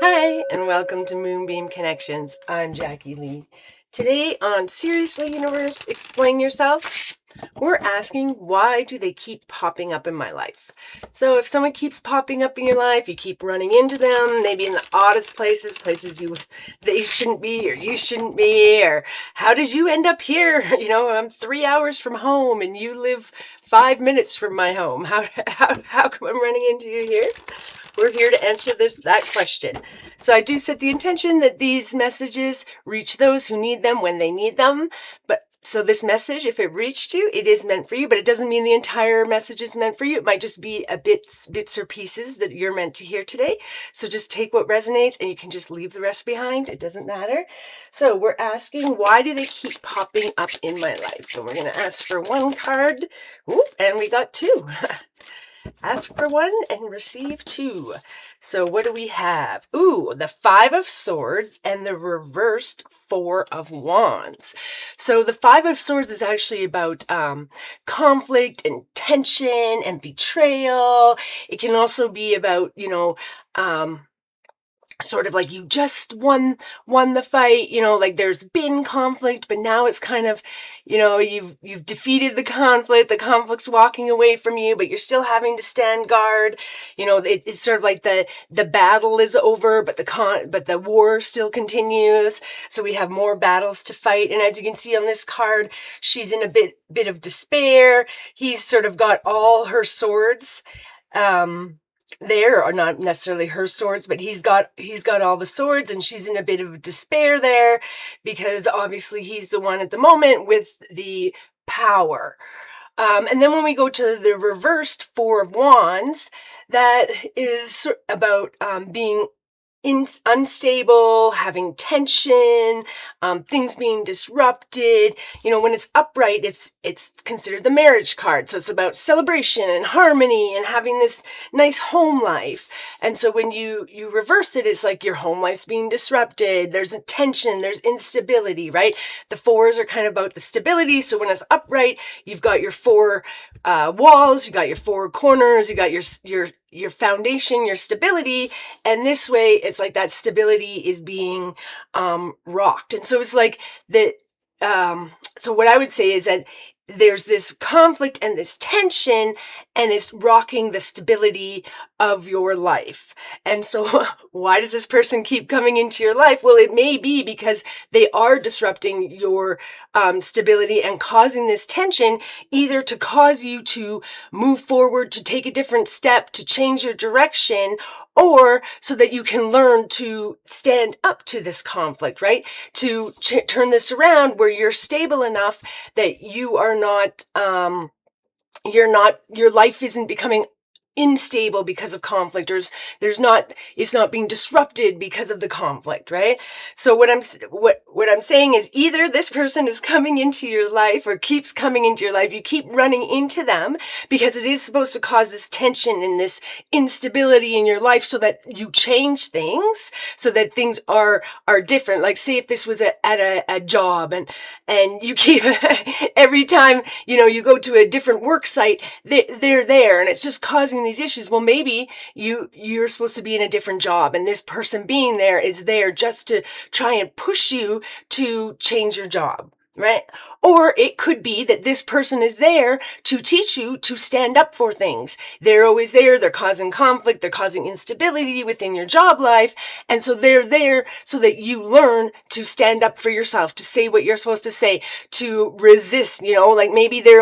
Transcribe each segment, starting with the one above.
Hi, and welcome to Moonbeam Connections. I'm Jacqui-Leigh. Today on Seriously Universe, Explain Yourself, we're asking, why do they keep popping up in my life? So if someone keeps popping up in your life, you keep running into them, maybe in the oddest places they shouldn't be or you shouldn't be, or how did you end up here? I'm 3 hours from home and you live 5 minutes from my home. How come I'm running into you here? We're here to answer that question. So I do set the intention that these messages reach those who need them when they need them. But so this message, if it reached you, it is meant for you, but it doesn't mean the entire message is meant for you. It might just be bits or pieces that you're meant to hear today. So just take what resonates and you can just leave the rest behind. It doesn't matter. So we're asking, why do they keep popping up in my life? So we're going to ask for one card. Ooh, and we got two. Ask for one and receive two. So what do we have? Ooh, the 5 of Swords and the reversed 4 of Wands. So the 5 of Swords is actually about conflict and tension and betrayal. It can also be about, sort of like you just won the fight, like there's been conflict, but now it's kind of, you've defeated the conflict's walking away from you, but you're still having to stand guard. It's sort of like the battle is over, but the war still continues. So we have more battles to fight. And as you can see on this card, she's in a bit of despair. He's sort of got all her swords. There are not necessarily her swords, but he's got all the swords, and she's in a bit of despair there because obviously he's the one at the moment with the power. And then when we go to the reversed 4 of Wands, that is about being unstable, having tension, things being disrupted. When it's upright, it's considered the marriage card. So it's about celebration and harmony and having this nice home life. And so when you reverse it, it's like your home life's being disrupted. There's a tension, there's instability, right? The 4s are kind of about the stability. So when it's upright, you've got your 4 walls, you got your 4 corners, you got your foundation, your stability, and this way it's like that stability is being rocked. And so it's like that. So what I would say is that there's this conflict and this tension, and it's rocking the stability of your life. And so why does this person keep coming into your life? Well, it may be because they are disrupting your stability and causing this tension, either to cause you to move forward, to take a different step, to change your direction, or so that you can learn to stand up to this conflict, right? To turn this around where you're stable enough that you are not, your life isn't becoming unstable because of conflict, or it's not being disrupted because of the conflict, right? So what I'm saying is, either this person is coming into your life or keeps coming into your life, you keep running into them because it is supposed to cause this tension and this instability in your life so that you change things, so that things are different. Like, say if this was at a job and you keep every time you go to a different work site, they're there and it's just causing these issues. Well, maybe you're supposed to be in a different job, and this person being there is there just to try and push you to change your job. Right? Or it could be that this person is there to teach you to stand up for things. They're always there. They're causing conflict. They're causing instability within your job life. And so they're there so that you learn to stand up for yourself, to say what you're supposed to say, to resist, like maybe they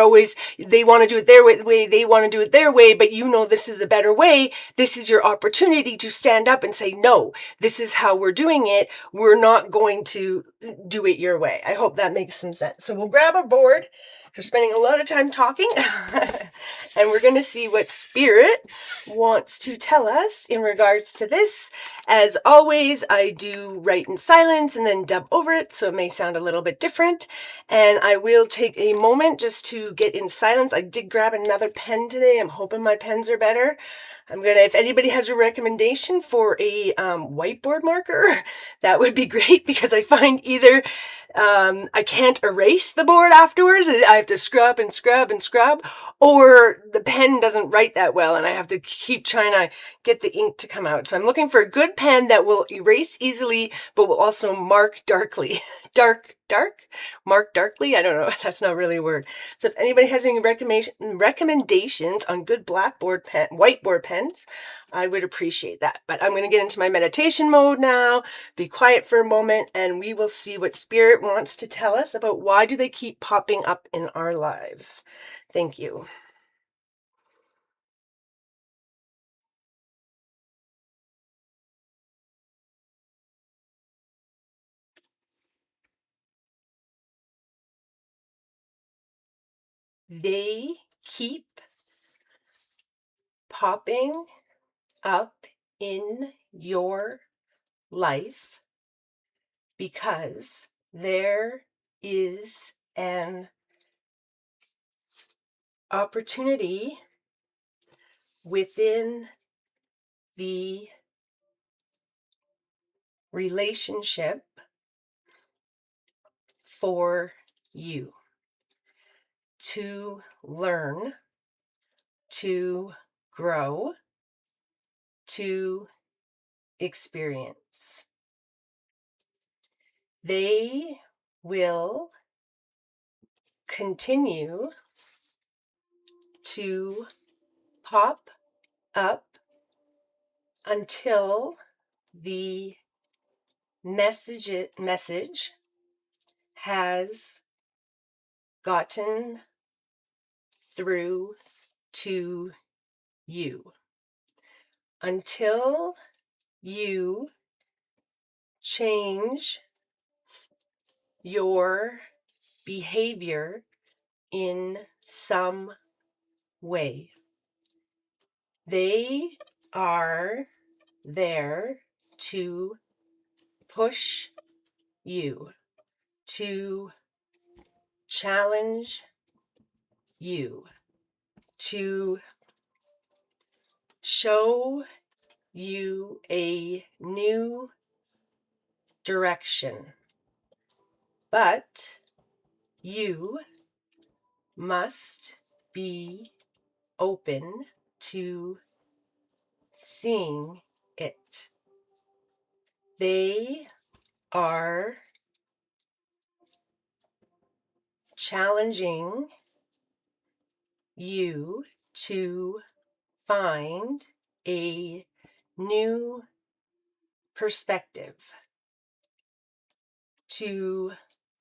want to do it their way, they want to do it their way, but this is a better way. This is your opportunity to stand up and say, no, this is how we're doing it. We're not going to do it your way. I hope that makes sense. So we'll grab a board. We're spending a lot of time talking and we're going to see what Spirit wants to tell us in regards to this. As always, I do write in silence and then dub over it, so it may sound a little bit different. And I will take a moment just to get in silence. I did grab another pen today. I'm hoping my pens are better. If anybody has a recommendation for a whiteboard marker, that would be great, because I find either I can't erase the board afterwards, I have to scrub and scrub and scrub, or or the pen doesn't write that well and I have to keep trying to get the ink to come out. So I'm looking for a good pen that will erase easily, but will also mark darkly. Mark darkly? I don't know. That's not really a word. So if anybody has any recommendations on good whiteboard pens, I would appreciate that. But I'm going to get into my meditation mode now, be quiet for a moment, and we will see what Spirit wants to tell us about why do they keep popping up in our lives. Thank you. They keep popping up in your life because there is an opportunity within the relationship for you to learn, to grow, to experience. They will continue to pop up until the message has gotten through to you. Until you change your behavior in some way. They are there to push you, to challenge you, to show you a new direction. But you must be open to seeing it. They are challenging you to find a new perspective, to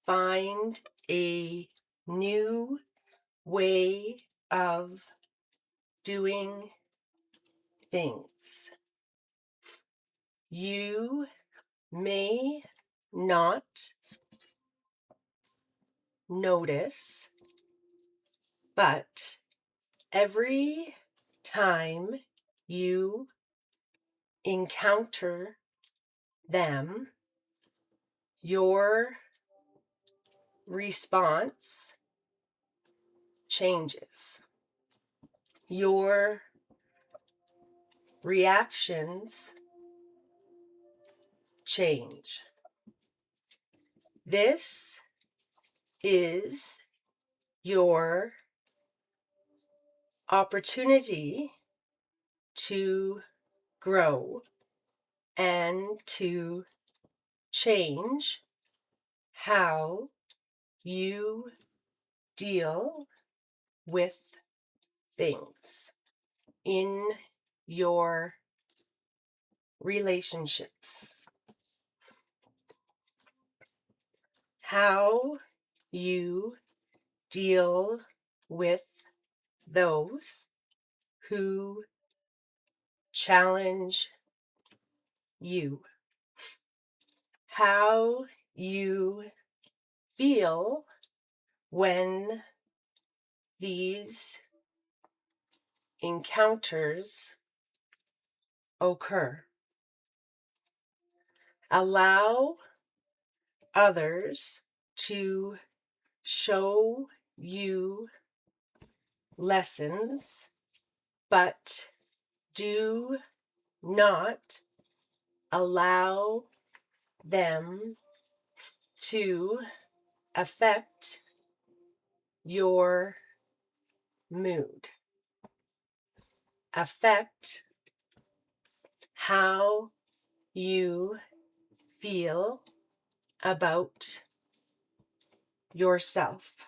find a new way of doing things. You may not notice, but every time you encounter them, your response changes. Your reactions change. This is your opportunity to grow and to change how you deal with things in your relationships. How you deal with those who challenge you. How you feel when these encounters occur. Allow others to show you lessons, but do not allow them to affect your mood. affect how you feel about yourself.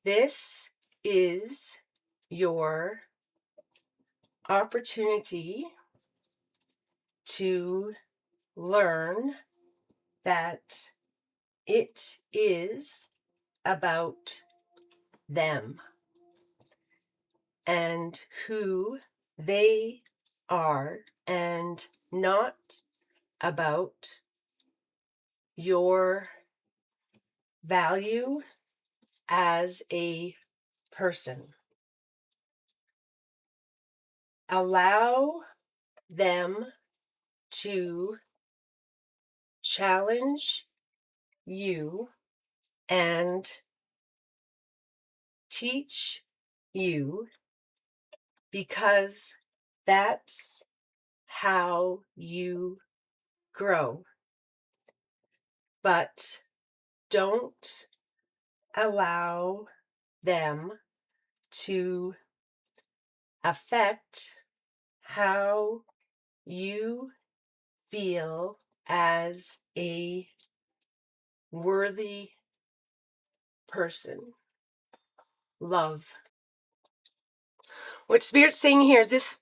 This is your opportunity to learn that it is about them and who they are, and not about your value as a person. Allow them to challenge you and teach you, because that's how you grow. But don't allow them to affect how you feel as a worthy person. Love. What Spirit's saying here is this: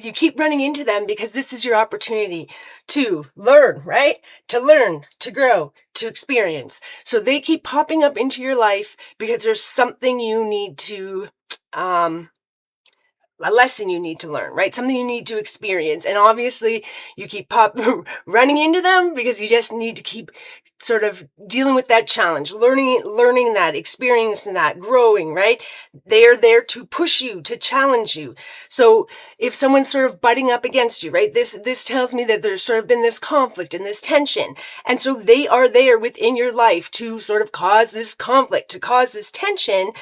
you keep running into them because this is your opportunity to learn, right? To learn, to grow, to experience. So they keep popping up into your life because there's something you need to, a lesson you need to learn, right? Something you need to experience. And obviously you keep running into them because you just need to keep sort of dealing with that challenge, learning that, experiencing that, growing, right? They're there to push you, to challenge you. So if someone's sort of butting up against you, right? This tells me that there's sort of been this conflict and this tension. And so they are there within your life to sort of cause this conflict, to cause this tension,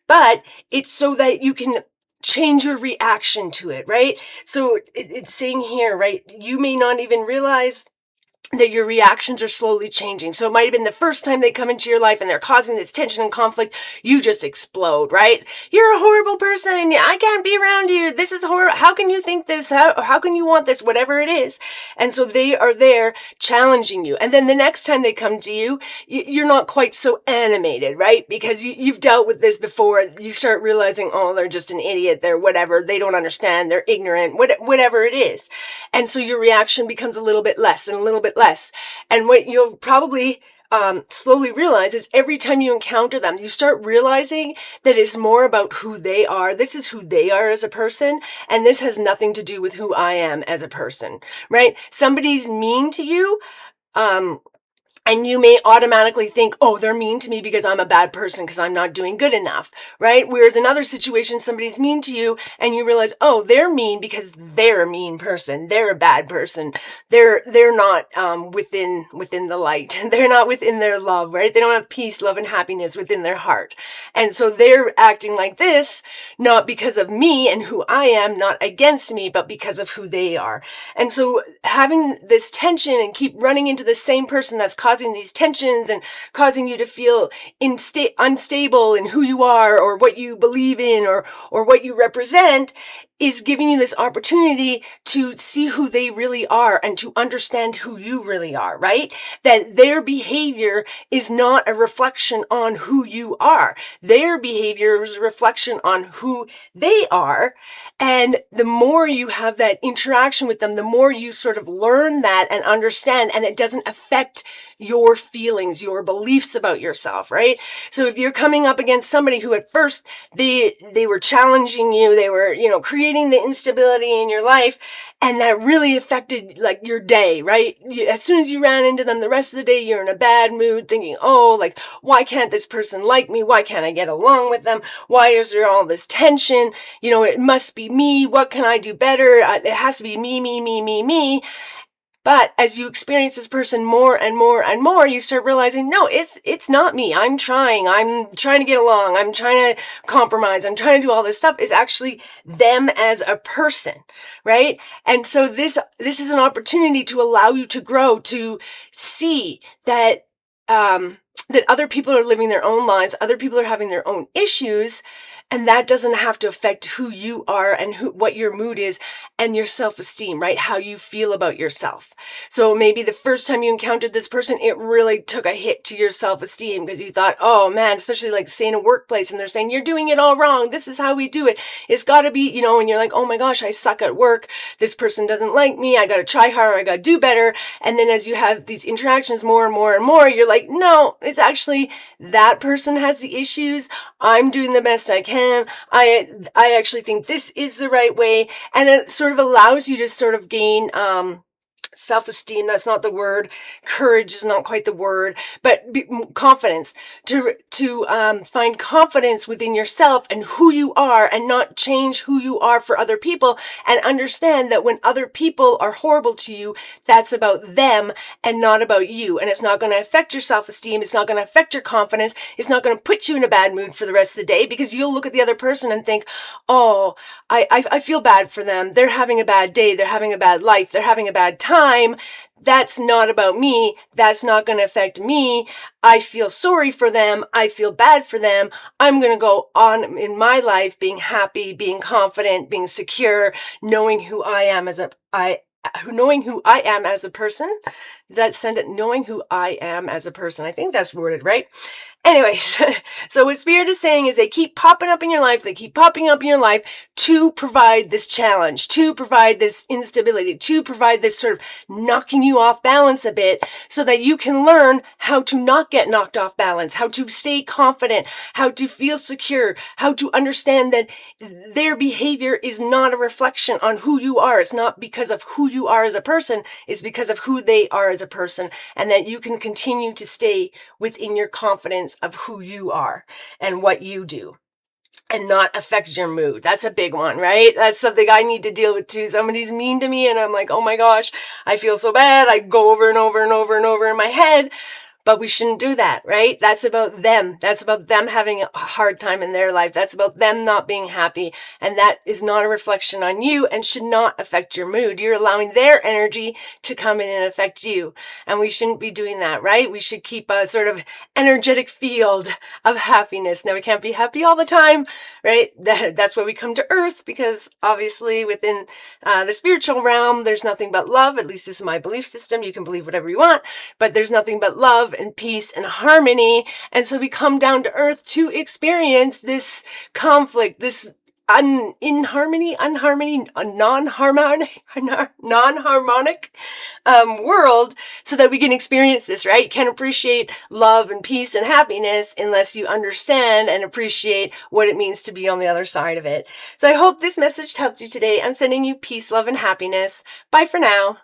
but it's so that you can change your reaction to it, right? So it's saying here, right? You may not even realize that your reactions are slowly changing. So it might have been the first time they come into your life and they're causing this tension and conflict, you just explode, right? You're a horrible person. I can't be around you. This is horrible. How can you think this? How can you want this? Whatever it is. And so they are there challenging you. And then the next time they come to you, you're not quite so animated, right? Because you've dealt with this before. You start realizing, oh, they're just an idiot. They're whatever. They don't understand. They're ignorant, whatever it is. And so your reaction becomes a little bit less and a little bit less. And what you'll probably slowly realize is every time you encounter them, you start realizing that it's more about who they are. This is who they are as a person, and this has nothing to do with who I am as a person, right? Somebody's mean to you, and you may automatically think, oh, they're mean to me because I'm a bad person because I'm not doing good enough, right? Whereas in other situations, somebody's mean to you and you realize, oh, they're mean because they're a mean person. They're a bad person. They're not, within the light. They're not within their love, right? They don't have peace, love, and happiness within their heart. And so they're acting like this, not because of me and who I am, not against me, but because of who they are. And so having this tension and keep running into the same person that's causing these tensions and causing you to feel unstable in who you are or what you believe in or what you represent is giving you this opportunity to see who they really are and to understand who you really are, right? That their behavior is not a reflection on who you are. Their behavior is a reflection on who they are. And the more you have that interaction with them, the more you sort of learn that and understand, and it doesn't affect your feelings, your beliefs about yourself, right? So if you're coming up against somebody who at first they were challenging you, they were, creating the instability in your life, and that really affected like your day, right? As soon as you ran into them, the rest of the day you're in a bad mood thinking, oh, like, why can't this person like me? Why can't I get along with them? Why is there all this tension? It must be me. What can I do better? It has to be me, me, me, me, me. But as you experience this person more and more and more, you start realizing, no, it's not me. I'm trying to get along. I'm trying to compromise. I'm trying to do all this stuff. It's actually them as a person, right? And so this is an opportunity to allow you to grow, to see that, that other people are living their own lives. Other people are having their own issues. And that doesn't have to affect who you are and what your mood is and your self-esteem, right? How you feel about yourself. So maybe the first time you encountered this person, it really took a hit to your self-esteem because you thought, oh man, especially like say in a workplace and they're saying, you're doing it all wrong. This is how we do it. It's got to be, and you're like, oh my gosh, I suck at work. This person doesn't like me. I got to try harder. I got to do better. And then as you have these interactions more and more and more, you're like, no, it's actually that person has the issues. I'm doing the best I can. I actually think this is the right way. And it sort of allows you to sort of gain, self-esteem, that's not the word. Courage is not quite the word, but confidence to find confidence within yourself and who you are and not change who you are for other people and understand that when other people are horrible to you, that's about them and not about you. And it's not going to affect your self-esteem. It's not going to affect your confidence. It's not going to put you in a bad mood for the rest of the day because you'll look at the other person and think, oh, I feel bad for them. They're having a bad day. They're having a bad life. They're having a bad time. That's not about me. That's not going to affect me. I feel sorry for them. I feel bad for them. I'm going to go on in my life being happy, being confident, being secure, knowing who I am as a person. Does that send it? Knowing who I am as a person. I think that's worded right. Anyways, so what Spirit is saying is they keep popping up in your life. They keep popping up in your life to provide this challenge, to provide this instability, to provide this sort of knocking you off balance a bit so that you can learn how to not get knocked off balance, how to stay confident, how to feel secure, how to understand that their behavior is not a reflection on who you are. It's not because of who you are as a person. It's because of who they are as a person, and that you can continue to stay within your confidence of who you are and what you do and not affect your mood. That's a big one, right? That's something I need to deal with too. Somebody's mean to me and I'm like, oh my gosh, I feel so bad. I go over and over and over and over in my head. But we shouldn't do that, right? That's about them. That's about them having a hard time in their life. That's about them not being happy. And that is not a reflection on you and should not affect your mood. You're allowing their energy to come in and affect you. And we shouldn't be doing that, right? We should keep a sort of energetic field of happiness. Now, we can't be happy all the time, right? That's why we come to Earth, because obviously within the spiritual realm, there's nothing but love. At least this is my belief system. You can believe whatever you want, but there's nothing but love and peace and harmony. And so we come down to Earth to experience this conflict, this non-harmonic world, so that we can experience this, right? You can't appreciate love and peace and happiness unless you understand and appreciate what it means to be on the other side of it. So I hope this message helped you today. I'm sending you peace, love, and happiness. Bye for now.